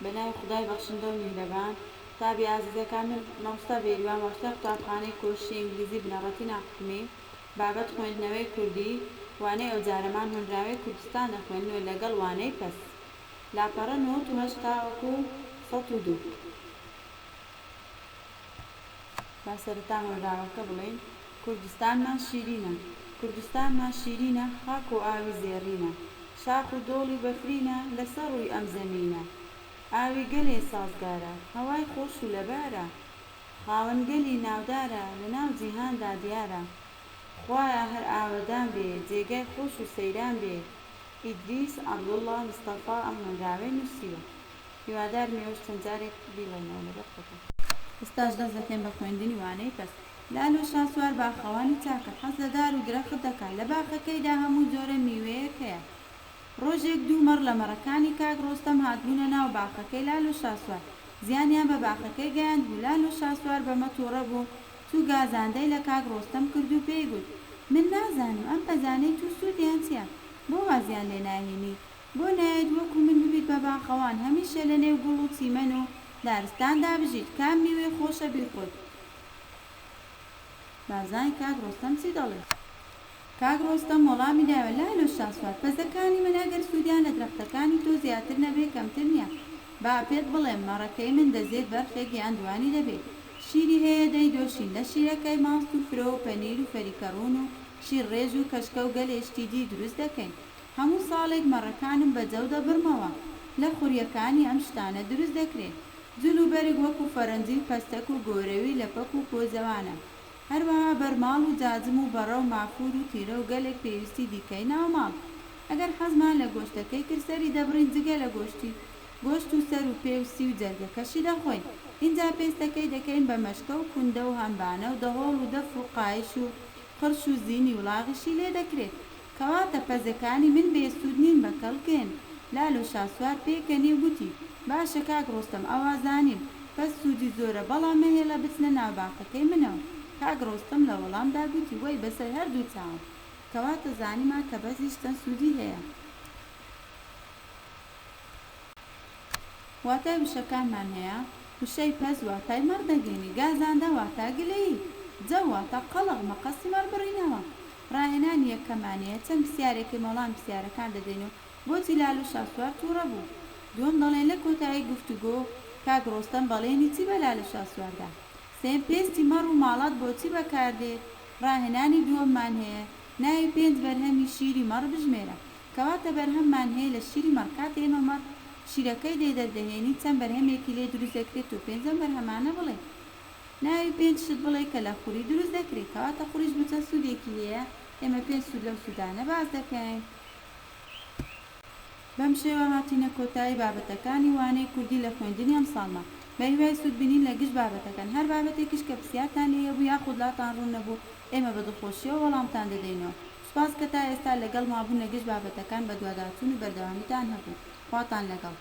بەناوی خودای بەخشندە و میهرەبان. تابی ئازیزەکان، من مامۆستا بێریوان مامۆستای قوتابخانەی کۆشی ئینگلیزی بنەڕەتی ناحکومی بابەت خوێندنەوەی کوردی. وانەی ئەو جارەمان هۆنراوەی کوردستان دەخوێننەوە لەگەڵ وانەی پەس. لاپەڕە 98 تاوەکو 102. با سەرەتا هۆنراوەکە بڵێین. کوردستانمان شیرینە، کوردستانمان شیرینە، خاک و ئاوی زێڕینە، شاخ و دۆڵی بەفرینە لەسەر ڕووی ئەم زەمینە. ئاوی گەلێ سازگارە، هەوای خۆش و لەبارە، خاوەن گەلی ناودارە لەناو جیهاندا دیارە. خوایە هەر ئاوەدان بێ، جێگای خۆش و سەیران بێ. ئیدریس عەبدوڵڵا مستەفا ئەم هۆنراوەی نووسیوە. هیوادارم ئێوەش چەند جارێک بیڵێنەوە لەبەر خۆتان. ئێستاش دەست دەکەین بە خوێندنی وانەی پەس. لالۆ شاسوار باخەوانی چاکە، حەز لە دار و درەخت دەکات، لە باخەکەیدا هەموو جۆرە میوەیەک هەیە. ڕۆژێک دوومەڕ لە مەڕەکانی کاک ڕۆستەم هاتبوونە ناو باخەکەی لالۆ شاسوار. زیانیان بە باخەکەی گەیاند بوو. لالۆ شاسوار بەمە تووڕە بوو، چوو گازاندەی لە کاک ڕۆستەم کرد و پێی گوت: من نازانم ئەم پەزانەی تو سوودیان چییە؟ بۆ وازیان لێ ناهێنی؟ بۆ نایەت وەکو من ببیت بە باخەوان، هەمیشە لە نێو گوڵ و چیمەن و دارستاندا بژیت، کام میوەی خۆشە بیخۆت؟ بازای کاک ڕۆستەم چی دەڵێت؟ کاک ڕۆستەم وەڵامی داوە: لالۆ شاسوار، پەزەکانی من ئەگەر سوودیان لە درەختەکانی تۆ زیاتر نەبێ کەمتر نییە. با پێت بڵێم، مەڕەکەی من دەزێت بەرخێک یان دوانی دەبێت. شیری هەیە دەیدۆشین، لە شیرەکەی ماست و فرۆ و پەنیر و فەریکەڕوون و شیر ڕێژ و کەشکە و گەلێشتی دی دروست دەکەین. هەموو ساڵێک مەڕەکانم بە جەو دەبڕمەوە. لە خوریەکانی ئەم شتانە دروست دەکرێت. جل و بەرگ وەکو فەرەنجی و پەستەک و گۆرەوی لە پەک و کۆزەوانە. هەروەها بەرماڵ و جاجم و بەڕە و مافور و تیرە و گەلێک پێویستی دیکەی ناو ماڵ. ئەگەر حەزمان لە گۆشتەکەی کرد سەری دەبڕین، جگە لە گۆشت و سەر و پێویستی و جەرگەکەشی دەخۆین. اینجا پێستەکەی دەکەین بە مەشکە و کوندە و هەمبانە و دەهۆڵ و دەف و قایش و قرش و زینی وڵاغیشی لێ دەکرێت. کەواتە پەزەکانی من بێسوود نین، بە کەڵکێن. لالۆ شاسوار پێکەنی و گوتی: باشە کاک ڕۆستەم، ئەوا زانیم پەس سوودی زۆرە، بەڵام مەهێڵە بچنە ناو باخەکەی منەوە. کاک ڕۆستەم لە وەڵامدا گوتی: وەی بەسەر هەردوو چاوم، کەواتە زانیمان کە بەزیش چەند سوودی هەیە. واتای وشەکانمان هەیە. وشەی پەز واتای مەڕ دەگەینی، گازاندە واتە گلەیی، جە واتە قەڵق مەقەسی مەڕ بڕینەوە. ڕاهێنانی یەکەمانەیە چەند پرسیارێکی مەڵام پرسیارەکان دەدەین و بۆچی لالۆ شاسوار تووڕە بوو. دووەم دەڵێن لە کۆتایی گفتوگۆ کاک ڕۆستەم بەڵێنی چی بە لالۆ شاسواردا. سێم پێستی مەڕ و ماڵات بۆچی بەکاردێت. ڕاهێنانی دووەممان هەیە. ناوی 5 بەرهەمی شیری مەڕ بژمێرە. کەواتە بەرهەممان هەیە لە شیری مەڕ. کاتێ ئێمە مەڕ شیرەکەی دەردەهێنی، چەند بەرهەمێکی لێ دروست دەکرێت و 5 بەرهەمانە بڵێ. ناوی 5 شت بڵێ کە لە خوری دروست دەکرێت. کەواتە خوریش بچە سوودێکی هەیە. ئێمە 5 سوود لەو سوودانە باز دەکەین. بەم شێوە هاتینە کۆتایی بابەتەکانی وانەی کوردی لە خوێندنی ئەم ساڵمە. بە هیوای سوود بینین لە گشت بابەتەکان. هەر بابەتێکیش کە پرسیارتان لێ بوو یاخود لاتان ڕوون نەبوو، ئێمە بە دڵخۆشیەوە وەڵامتان دەدەینەوە. سوپاس کە تا ئێستا لەگەڵ ما بوون لە گشت بابەتەکان. بە دوواداچوون و بەردەوامیتان هەبوو. خواتان لەگەڵ.